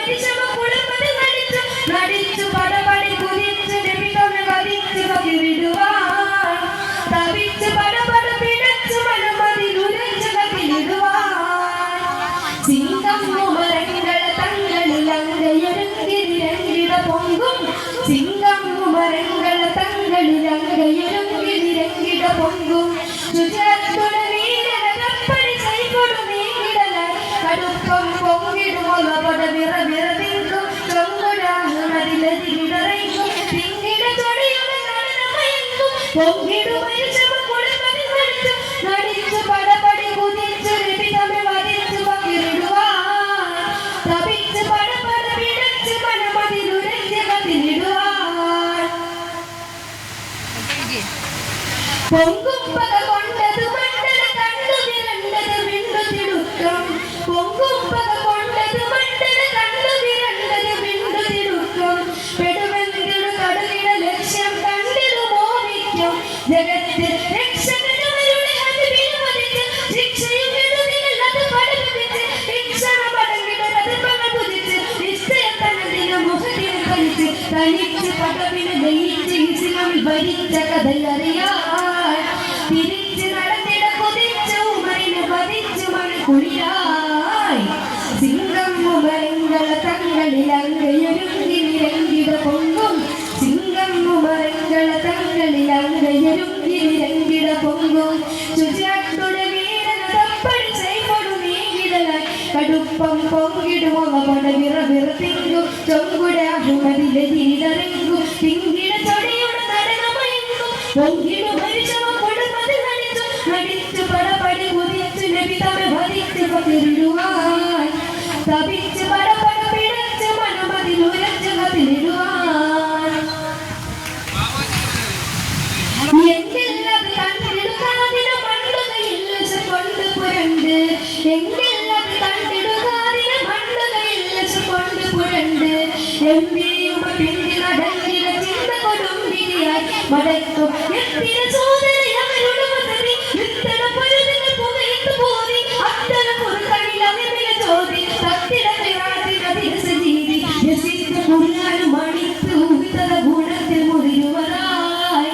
പരിശ്രമ കുളിർമതിൽ നടിച്ചു നടിച്ചു പടപടി കുതിച്ചു നബിതമെ വധിച്ചു പകിരിടുവാൻ തപിച്ചു പടപട പിടച്ചു മനമതിലുരച്ചു കത്തിലിടുവാൻ സിംഹം മരങ്ങൾ തങ്ങളിൽ അങ്കയൊരുങ്ങിനിരങ്ങിട പൊങ്കും സിംഹം മരങ്ങൾ തങ്ങളിൽ അങ്കയൊരുങ്ങിനിരങ്ങിട പൊങ്കും ശുചിത്വ വീരനപ്പടി ചെയ്കൊടു നീങ്ങിടലായി കടുപ്പം പൊങ്ങിടുമൊല പട വിറ വിറതിങ്കും ചൊങ്കുരാഹമതിലെതിരിടറയ്ക്കും തിങ്ങിട ചൊടിയുടെ നടനമയങ്കും പൊങ്ങിടുമരിച്ചവ കുളിർമതിൽ നടിച്ചു നടിച്ചു പടപടി കുതിച്ചു നബിതമെ വധിച്ചു പകിരിടുവാൻ തപിച്ചു പടപട പിടച്ചു മനമതിലുരഞ്ഞു കത്തിലിടുവാൻ പൊങ്കും പക കൊണ്ടത് മണ്ഡല കണ്ടു വിരണ്ടത് വിണ്ടു തിടുക്കം പൊങ്കും പക കൊണ്ടത് മണ്ഡല കണ്ടു വിരണ്ടത് വിണ്ടു തിടുക്കം പെടുമെന്തിടു കടുകിട ലക്ഷ്യം കണ്ടിടു മോഹിക്കും ജഗത്ത് രക്ഷകനവരുടെ ഹബീബിനെ വധിച്ച് ശിക്ഷയും വിടുതികൾ അത് പഠിപ്പിച്ച് ശിക്ഷണ പടങ്ങിടത് പക പുതിച്ച് നിശ്ചയത്തനതിന മുഖത്തിന് കളിച്ച് തനിച്ച് പടവിന് ദയിച്ച് ഇസ്ലാമിൽ ഭരിച്ച കഥയറിയാൻ തിരിച്ച് നടന്നിട കുതിച്ചു ഉമറിനെ വധിച്ചു മണിക്കുളിരായി സിംഹം മരങ്ങൾ തങ്ങളിൽ അങ്കയൊരുങ്ങി നിരങ്കിട പൊങ്കും സിംഹം മരങ്ങൾ തങ്ങളിൽ അങ്കയൊരുങ്ങി നിരങ്കിട പൊങ്കും ശുചിത്വയുടെ വീരന തപ്പടി ചെയ്കൊടു നീങ്ങിടലായി കടുപ്പം പൊങ്കിടുമോ പട വിറ വിറത്തിങ്കും ചൊങ്കുരാഹുമതിലെതിരിടറിങ്കും തിങ്കിട ചൊടിയുടെ നടനമയങ്കും പൊങ്കിടു മരിച്ചവ കുളിർമതിൽ നടിച്ചു നടിച്ചു പടപടി കുതിച്ചു നബിതമെ വധിച്ചു പകിരിടുവാൻ തപിച്ചു പടപട പിടച്ചു മനമതിലുരച്ചു കത്തിലിടുവാൻ എങ്കിലത് കണ്ടിടുകാതിന് മണ്ടുകയില്ല കൊണ്ട് പുരണ്ട് എങ്കിലത് കണ്ടിടുകാതിന് മണ്ടുകയില്ല കൊണ്ട് പുരണ്ട് എംപിയുമ പിന്തി നടന്നിട ചിന്ത കൊടുമ്പിരിയായി മടക്കും എത്തിന സോദരയവരുടെ മതരി ഇത്തന പരുതികൾ പുകയിട്ട് പോരി അത്തന കുറുക്കണിൽ അകമില ചോദി തത്തിട വിരാതിനധിക സജീവി യസിത്ത കുറിയാനും മണിത്ത് ഊഹിതര ഗുണത്തിൽ മുറിയുവതായി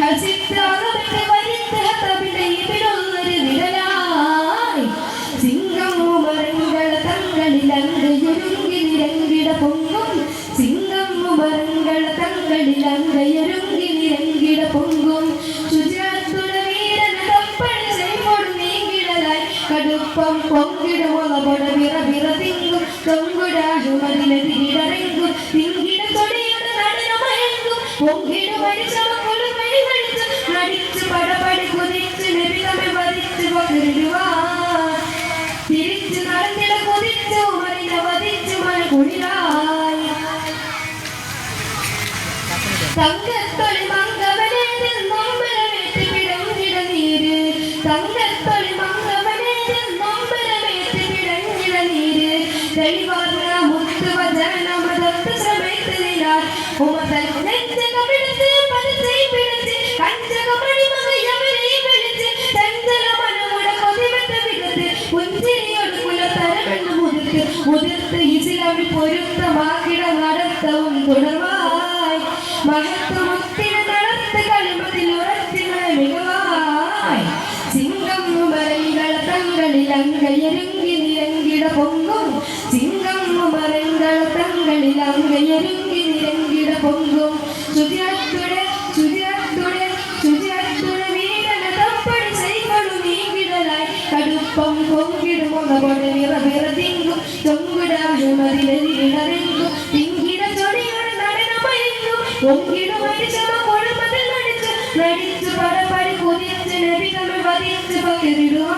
ഹസിത്താകത്തെ വരിത്ത് ഹത്തവിടെ ഇവിടുള്ളൊരു വിരലായി സിംഹം മരങ്ങൾ തങ്ങളിൽ അങ്കയൊരുങ്ങി നിരങ്കിട പൊങ്കും സിംഹം മരങ്ങൾ തങ്ങളിൽ അങ്കയൊരുങ്ങി നിരങ്കിട പൊങ്കും ശുചിത്വ വീരന തപ്പടി ചെയ്കൊടു നീങ്ങിടലായി കടുപ്പം പൊങ്കിടുമൊല പട വിറ വിറതിങ്കും ചൊങ്കുരാഹുമതിലെതിരിടറിങ്കും തിങ്കിട തൊടിയുടെ നടനമയങ്കും പൊങ്കിടു മരിച്ചവ കുളിർമതിൽ നടിച്ചു നടിച്ചു പടപടി കുതിച്ചു നബിതമെ വധിച്ചു പകിരിടുവാൻ തിരിച്ചു നടന്നിട കുതിച്ചു ഉമറിനെ വധിച്ചു മണിക്കുളിരായി തങ്കത്തൊളി മങ്കവനേതിൽ നൊമ്പരമേറ്റ് പിടഞ്ഞിട നീര് തങ്കത്തൊളി മങ്കവനേതിൽ നൊമ്പരമേറ്റ് പിടഞ്ഞിട നീര് തെളിവാർന്ന മുത്തുവചനമതത്ത് ശ്രമിച്ചതിനാൽ ഉമതൽ നെഞ്ചക പിടിച്ച് പതിച്ചൈ പിടിച്ച് കഞ്ചക മണിമകയവരെ വിളിച്ച് ചഞ്ചല മനമുട കൊതിവെട്ട് വികത്ത് പുഞ്ചിരിയോട് കുലത്തരമെന്ന് മുതിർത്ത് ഇസ്ലാമിൽ പൊരുത്തമാക്കിട നടത്തവും തുടർവായി മഹത്വമുത്തിനെ നടത്ത് കളിമതിൽ ഉറച്ചുകളെ മികവായി സിംഹം മരങ്ങൾ തങ്ങളിൽ അങ്കയൊരുങ്ങി നിരങ്കിട പൊങ്കും സിംഹം മരങ്ങൾ തങ്ങളിൽ അങ്കയൊരുങ്ങി നിരങ്കിട പൊങ്കും ശുചിത്വയുടെ വീരന തപ്പടി ചെയ്കൊടു നീങ്ങിടലായി കടുപ്പം പൊങ്കിടുമൊല പട വിറ വിറതിങ്കും ചൊങ്കുരാഹുമതിലെതിരിടറിങ്കും തിങ്കിട ചൊടിയുടെ നടനമയങ്കും പൊങ്കിടു മരിച്ചവ കുളിർമതിൽ നടിച്ചു നടിച്ചു പടപടി കുതിച്ചു നബിതമെ വധിച്ചു പകിരിടുവാൻ